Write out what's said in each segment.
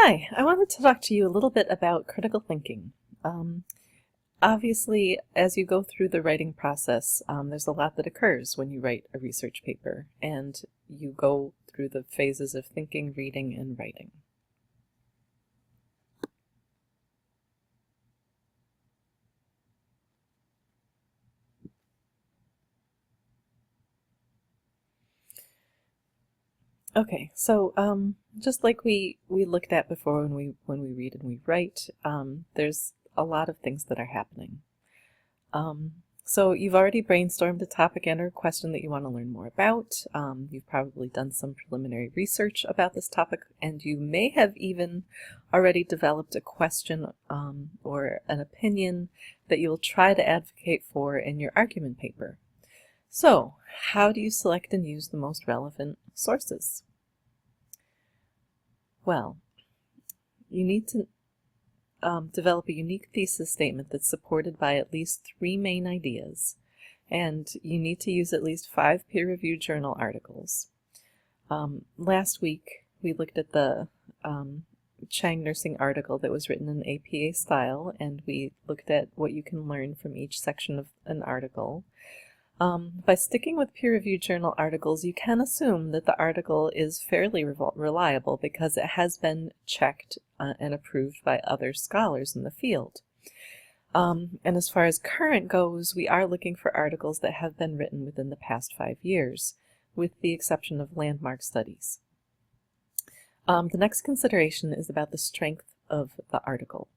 Hi, I wanted to talk to you a little bit about critical thinking. Obviously, as you go through the writing process, there's a lot that occurs when you write a research paper, and you go through the phases of thinking, reading, and writing. Okay, so just like we looked at before when we read and we write, there's a lot of things that are happening. So you've already brainstormed a topic and or question that you want to learn more about. You've probably done some preliminary research about this topic, and you may have even already developed a question or an opinion that you'll try to advocate for in your argument paper. So, how do you select and use the most relevant sources? Well, you need to develop a unique thesis statement that's supported by at least 3 main ideas, and you need to use at least 5 peer-reviewed journal articles. Last week we looked at the Chang Nursing article that was written in APA style, and we looked at what you can learn from each section of an article. By sticking with peer-reviewed journal articles, you can assume that the article is fairly reliable because it has been checked and approved by other scholars in the field. And as far as current goes, we are looking for articles that have been written within the past 5 years, with the exception of landmark studies. The next consideration is about the strength of the article.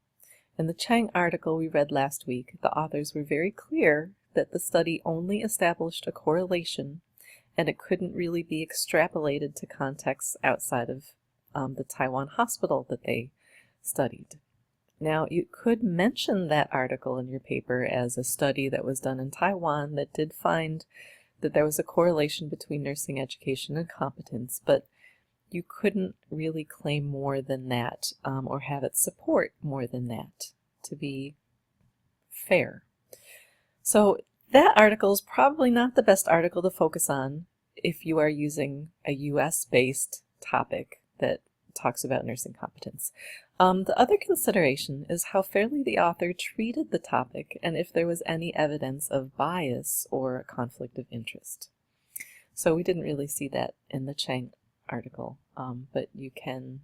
In the Chang article we read last week, the authors were very clear that the study only established a correlation and it couldn't really be extrapolated to contexts outside of the Taiwan hospital that they studied. Now, you could mention that article in your paper as a study that was done in Taiwan that did find that there was a correlation between nursing education and competence, but you couldn't really claim more than that or have it support more than that to be fair. So that article is probably not the best article to focus on if you are using a US-based topic that talks about nursing competence. The other consideration is how fairly the author treated the topic and if there was any evidence of bias or conflict of interest. So we didn't really see that in the Chang article, but you can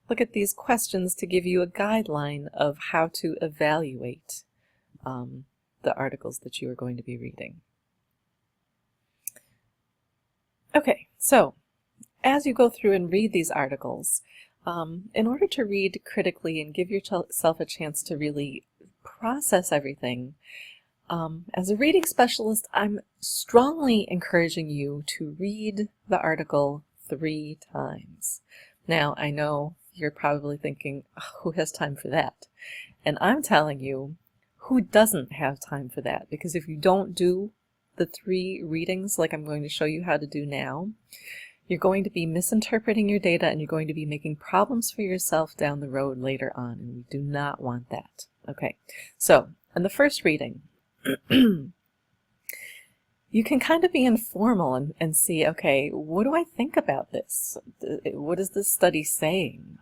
look at these questions to give you a guideline of how to evaluate the articles that you are going to be reading. Okay, so as you go through and read these articles, in order to read critically and give yourself a chance to really process everything, as a reading specialist, I'm strongly encouraging you to read the article 3 times. Now, I know you're probably thinking, who has time for that? And I'm telling you, who doesn't have time for that? Because if you don't do the 3 readings like I'm going to show you how to do now, you're going to be misinterpreting your data and you're going to be making problems for yourself down the road later on, and we do not want that. Okay, so in the first reading, you can kind of be informal and see, okay, what do I think about this? What is this study saying?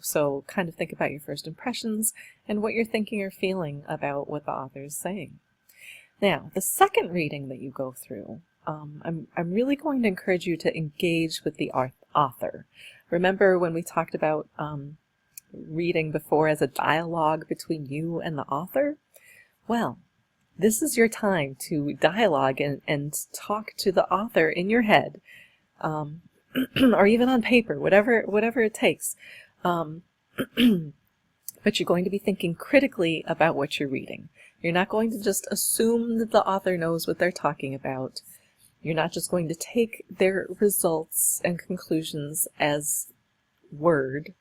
So kind of think about your first impressions and what you're thinking or feeling about what the author is saying. Now, the second reading that you go through, I'm really going to encourage you to engage with the author. Remember when we talked about reading before as a dialogue between you and the author? Well, this is your time to dialogue and talk to the author in your head, or even on paper, whatever it takes. But you're going to be thinking critically about what you're reading. You're not going to just assume that the author knows what they're talking about. You're not just going to take their results and conclusions as word.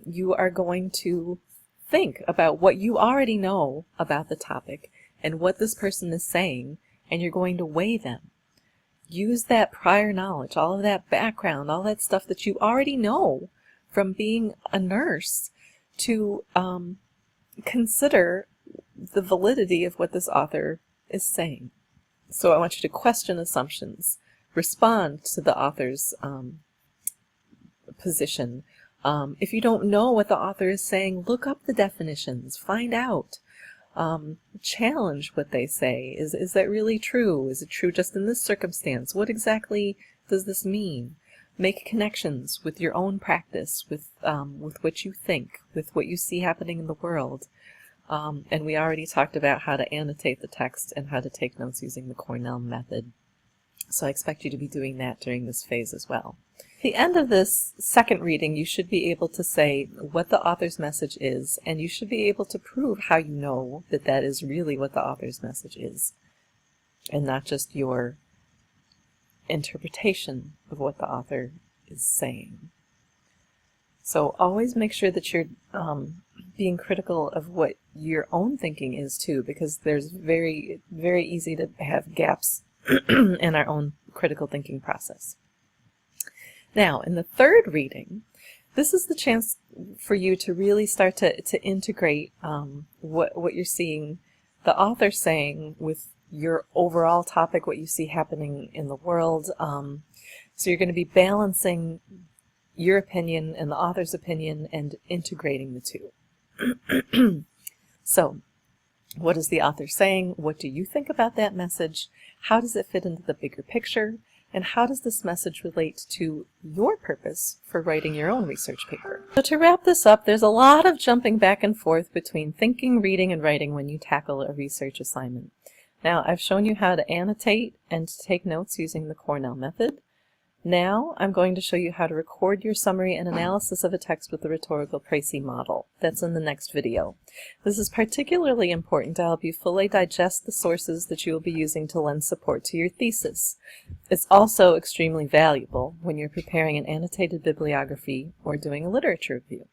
You are going to think about what you already know about the topic and what this person is saying, and you're going to weigh them. Use that prior knowledge, all of that background, all that stuff that you already know from being a nurse to consider the validity of what this author is saying. So I want you to question assumptions, respond to the author's position, If you don't know what the author is saying, look up the definitions, find out. Challenge what they say. Is that really true? Is it true just in this circumstance? What exactly does this mean? Make connections with your own practice, with what you think, with what you see happening in the world. And we already talked about how to annotate the text and how to take notes using the Cornell method. So I expect you to be doing that during this phase as well. At the end of this second reading, you should be able to say what the author's message is, and you should be able to prove how you know that that is really what the author's message is, and not just your interpretation of what the author is saying. So always make sure that you're being critical of what your own thinking is too, because there's very easy to have gaps in our own critical thinking process. Now, in the third reading, this is the chance for you to really start to integrate what you're seeing the author saying with your overall topic, what you see happening in the world. So you're going to be balancing your opinion and the author's opinion and integrating the two. So, what is the author saying? What do you think about that message? How does it fit into the bigger picture? And how does this message relate to your purpose for writing your own research paper? So to wrap this up, there's a lot of jumping back and forth between thinking, reading, and writing when you tackle a research assignment. Now, I've shown you how to annotate and to take notes using the Cornell method. Now, I'm going to show you how to record your summary and analysis of a text with the rhetorical Précis model. That's in the next video. This is particularly important to help you fully digest the sources that you will be using to lend support to your thesis. It's also extremely valuable when you're preparing an annotated bibliography or doing a literature review.